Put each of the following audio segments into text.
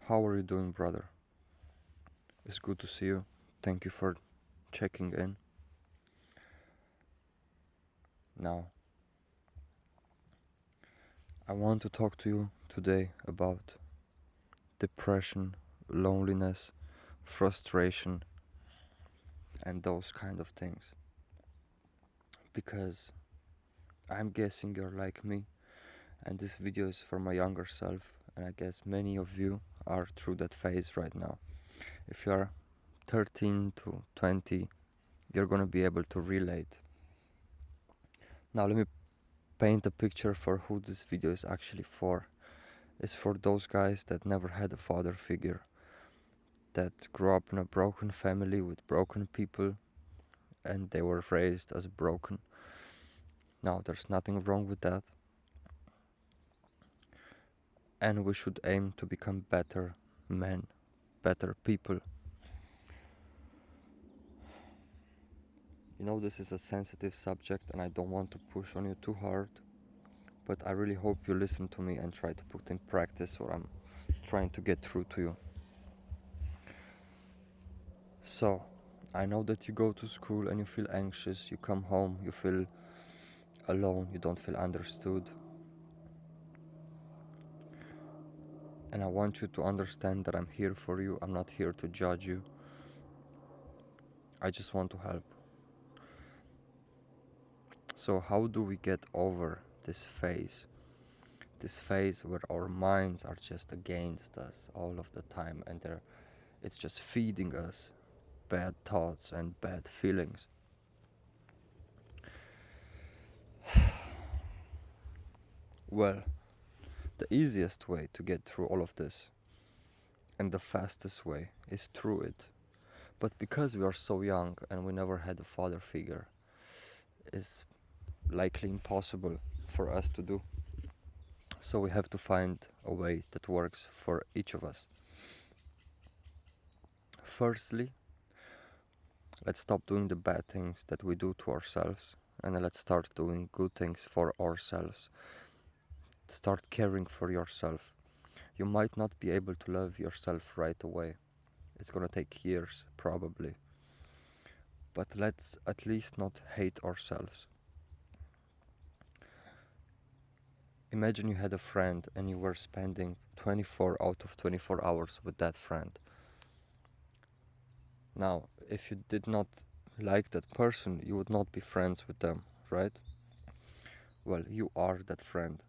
How are you doing, brother? It's good to see you. Thank you for checking in. Now, I want to talk to you today about depression, loneliness, frustration, and those kind of things. Because I'm guessing you're like me, and this video is for my younger self, and I guess many of you are through that phase right now. If you are 13 to 20, you're gonna be able to relate. Now, let me paint a picture for who this video is actually for. It's for those guys that never had a father figure, that grew up in a broken family with broken people, and they were raised as broken. Now, there's nothing wrong with that, and we should aim to become better men, better people. You know, this is a sensitive subject, and I don't want to push on you too hard, but I really hope you listen to me and try to put in practice what I'm trying to get through to you. So, I know that you go to school and you feel anxious, you come home, you feel alone, you don't feel understood. And I want you to understand that I'm here for you. I'm not here to judge you. I just want to help. So, how do we get over this phase? This phase where our minds are just against us all of the time, and it's just feeding us bad thoughts and bad feelings. Well, the easiest way to get through all of this, and the fastest way, is through it. But because we are so young and we never had a father figure, it's likely impossible for us to do. So we have to find a way that works for each of us. Firstly, let's stop doing the bad things that we do to ourselves, and let's start doing good things for ourselves. Start caring for yourself. You might not be able to love yourself right away. It's gonna take years, probably. But let's at least not hate ourselves. Imagine you had a friend and you were spending 24 out of 24 hours with that friend. Now, if you did not like that person, you would not be friends with them, right? Well, you are that friend,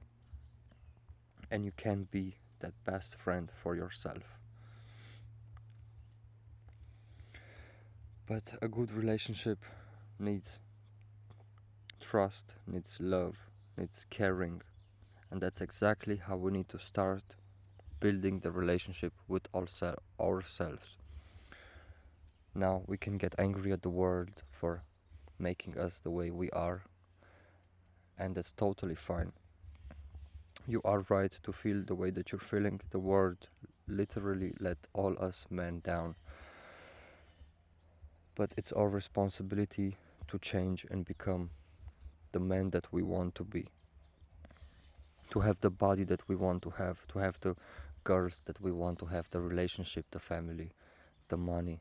and you can be that best friend for yourself. But a good relationship needs trust, needs love, needs caring, and that's exactly how we need to start building the relationship with ourselves. Now, we can get angry at the world for making us the way we are, and that's totally fine. You are right to feel the way that you're feeling. The world literally let all us men down. But it's our responsibility to change and become the men that we want to be. To have the body that we want to have the girls that we want to have, the relationship, the family, the money.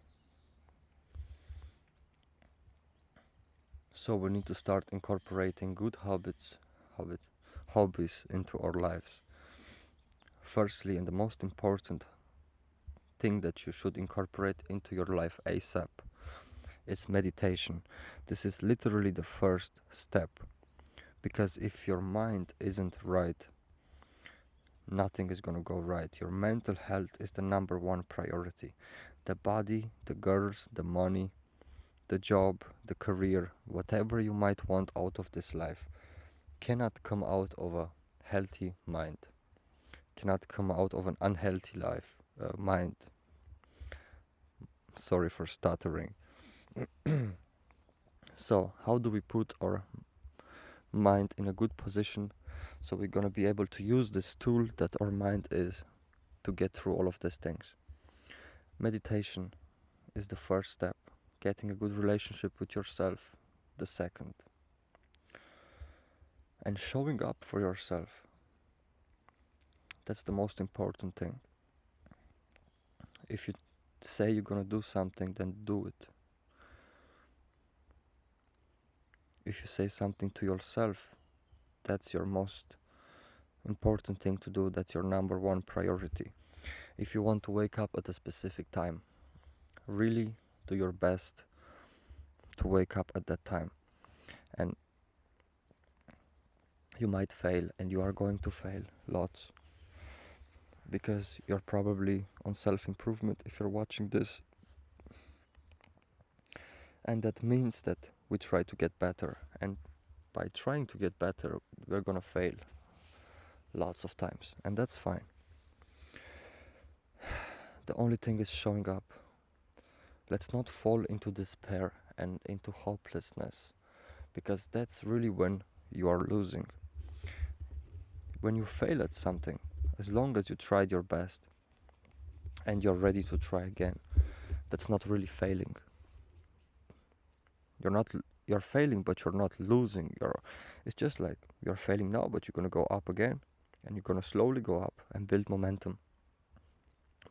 So we need to start incorporating good hobbies into our lives. Firstly, and the most important thing that you should incorporate into your life ASAP is meditation. This is literally the first step, because if your mind isn't right, nothing is gonna go right. Your mental health is the number one priority. The body, the girls, the money, the job, the career, whatever you might want out of this life cannot come out of a healthy mind, cannot come out of an unhealthy mind. Sorry for stuttering. So, how do we put our mind in a good position so we're gonna be able to use this tool that our mind is to get through all of these things? Meditation is the first step, getting a good relationship with yourself, the second, and showing up for yourself. That's the most important thing. If you say you're gonna do something, then do it. If you say something to yourself, that's your most important thing to do. That's your number one priority. If you want to wake up at a specific time, really do your best to wake up at that time. And you might fail, and you are going to fail lots, because you're probably on self-improvement if you're watching this. And that means that we try to get better, and by trying to get better, we're gonna fail lots of times, and that's fine. The only thing is showing up. Let's not fall into despair and into hopelessness, because that's really when you are losing. When you fail at something, as long as you tried your best and you're ready to try again, that's not really failing. You're failing, but you're not losing. It's just like you're failing now, but you're gonna go up again, and you're gonna slowly go up and build momentum.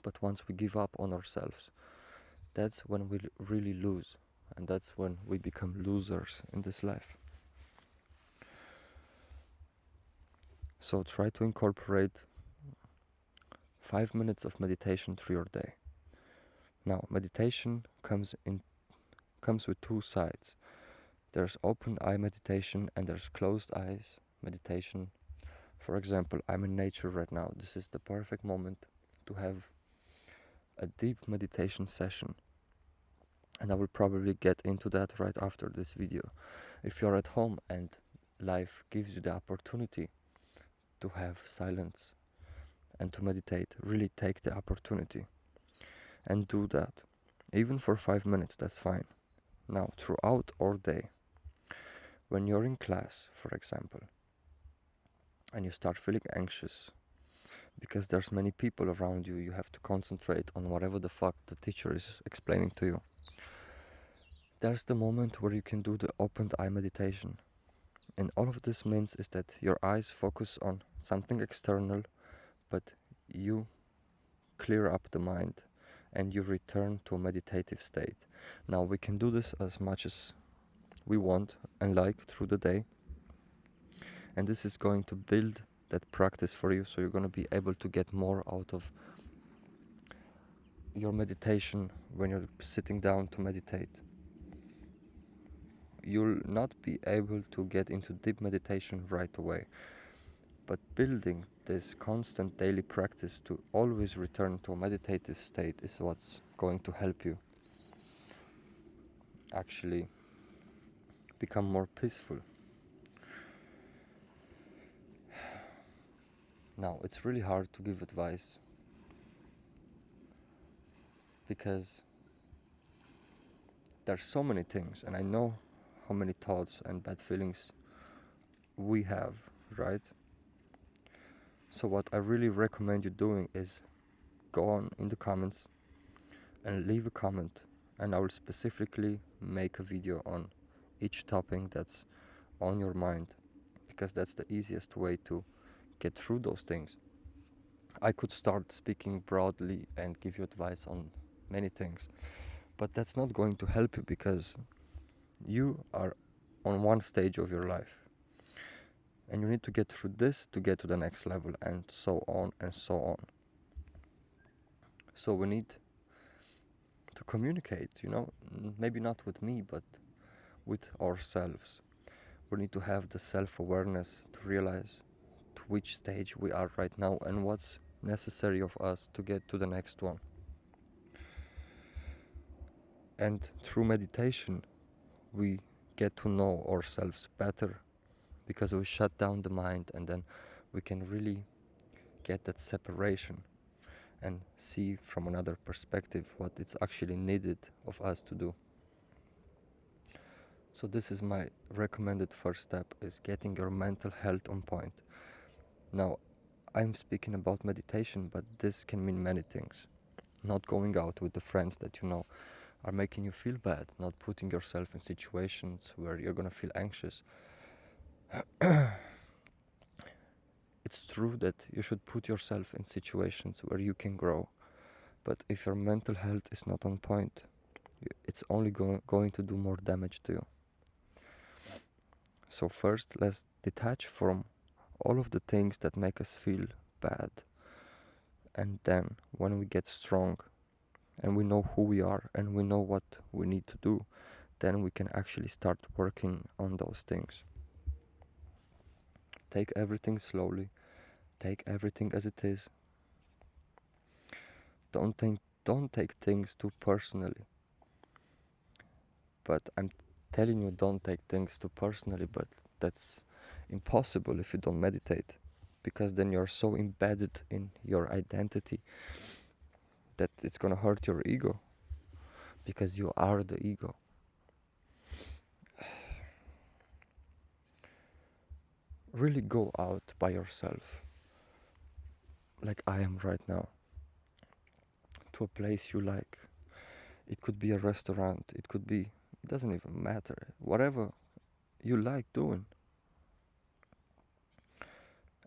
But once we give up on ourselves, that's when we really lose, and that's when we become losers in this life. So try to incorporate 5 minutes of meditation through your day. Now, meditation comes with two sides. There's open eye meditation and there's closed eyes meditation. For example, I'm in nature right now. This is the perfect moment to have a deep meditation session, and I will probably get into that right after this video. If you're at home and life gives you the opportunity to have silence and to meditate, really take the opportunity and do that. Even for 5 minutes, that's fine. Now, throughout our day, when you're in class, for example, and you start feeling anxious because there's many people around you, you have to concentrate on whatever the fuck the teacher is explaining to you. There's the moment where you can do the opened eye meditation. And all of this means is that your eyes focus on something external, but you clear up the mind and you return to a meditative state. Now, we can do this as much as we want and like through the day, and this is going to build that practice for you, so you're going to be able to get more out of your meditation when you're sitting down to meditate. You'll not be able to get into deep meditation right away, but building this constant daily practice to always return to a meditative state is what's going to help you actually become more peaceful. Now, it's really hard to give advice because there's so many things, and I know how many thoughts and bad feelings we have, right? So what I really recommend you doing is go on in the comments and leave a comment, and I will specifically make a video on each topic that's on your mind, because that's the easiest way to get through those things. I could start speaking broadly and give you advice on many things, but that's not going to help you, because you are on one stage of your life and you need to get through this to get to the next level, and so on and so on. So we need to communicate, maybe not with me, but with ourselves. We need to have the self-awareness to realize to which stage we are right now and what's necessary of us to get to the next one. And through meditation, we get to know ourselves better, because we shut down the mind, and then we can really get that separation and see from another perspective what it's actually needed of us to do. So this is my recommended first step, is getting your mental health on point. Now, I'm speaking about meditation, but this can mean many things. Not going out with the friends that you know are making you feel bad, not putting yourself in situations where you're gonna feel anxious. It's true that you should put yourself in situations where you can grow, But if your mental health is not on point, it's only going to do more damage to you. So first, let's detach from all of the things that make us feel bad. And then, when we get strong and we know who we are and we know what we need to do, then we can actually start working on those things. Take everything slowly, take everything as it is. Don't take things too personally. But I'm telling you, don't take things too personally, but that's impossible if you don't meditate, because then you're so embedded in your identity that it's gonna hurt your ego, because you are the ego. Really go out by yourself, like I am right now, to a place you like. It could be a restaurant, it doesn't even matter, whatever you like doing,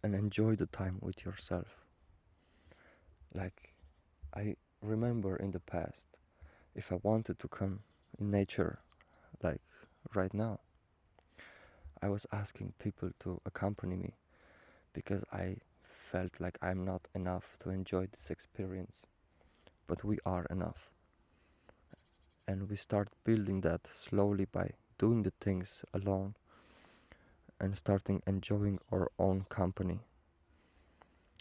and enjoy the time with yourself. Like, I remember in the past, if I wanted to come in nature, like right now, I was asking people to accompany me because I felt like I'm not enough to enjoy this experience. But we are enough. And we start building that slowly by doing the things alone and starting enjoying our own company.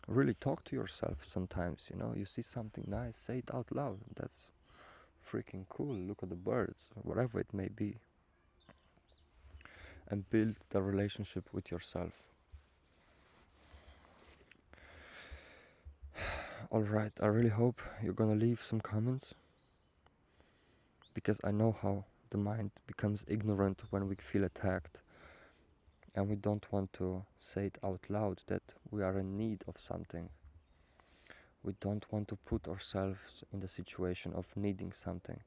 Really talk to yourself sometimes, you see something nice, say it out loud. That's freaking cool. Look at the birds, whatever it may be. And build the relationship with yourself. Alright, I really hope you're gonna leave some comments, because I know how the mind becomes ignorant when we feel attacked, and we don't want to say it out loud that we are in need of something. We don't want to put ourselves in the situation of needing something.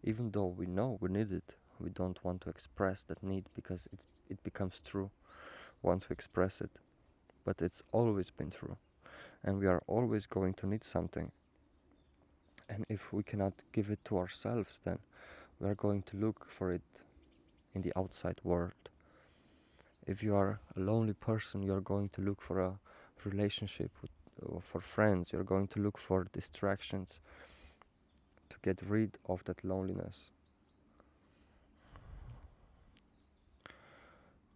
Even though we know we need it, we don't want to express that need, because it becomes true once we express it. But it's always been true, and we are always going to need something. And if we cannot give it to ourselves, then we are going to look for it in the outside world. If you are a lonely person, you are going to look for a relationship or for friends. You're going to look for distractions to get rid of that loneliness.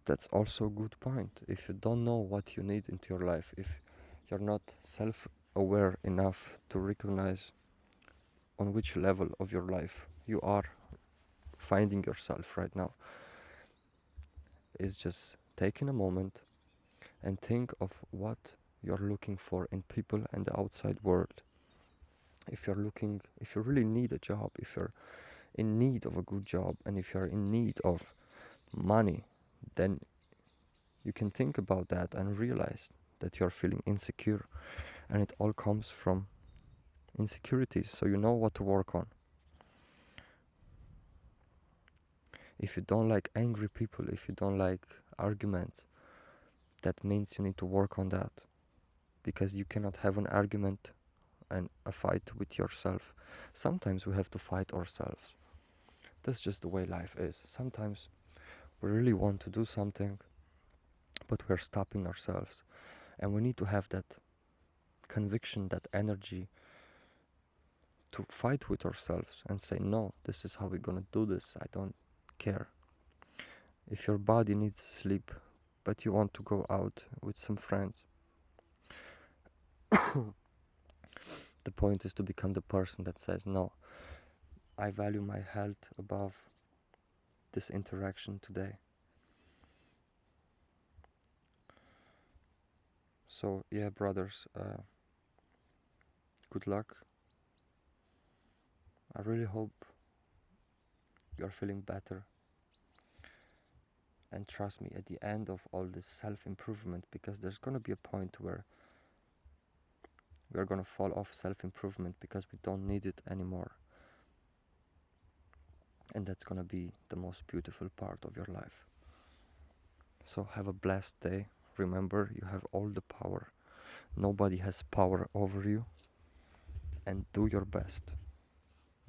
That's also a good point. If you don't know what you need into your life, if you're not self-aware enough to recognize on which level of your life you are finding yourself right now, is just taking a moment and think of what you're looking for in people and the outside world. If you really need a job, if you're in need of a good job, and if you're in need of money, then you can think about that and realize that you're feeling insecure, and it all comes from insecurities, so you know what to work on. If you don't like angry people, if you don't like arguments, that means you need to work on that, because you cannot have an argument and a fight with yourself. Sometimes we have to fight ourselves. That's just the way life is. Sometimes we really want to do something, but we're stopping ourselves, and we need to have that conviction, that energy to fight with ourselves and say, no, this is how we're gonna do this. I don't care. If your body needs sleep, but you want to go out with some friends, the point is to become the person that says, no, I value my health above this interaction today. So yeah, brothers, good luck. I really hope you're feeling better. And trust me, at the end of all this self-improvement, because there's gonna be a point where we're gonna fall off self-improvement because we don't need it anymore. And that's gonna be the most beautiful part of your life. So have a blessed day. Remember, you have all the power. Nobody has power over you. and do your best.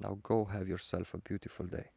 Now go have yourself a beautiful day.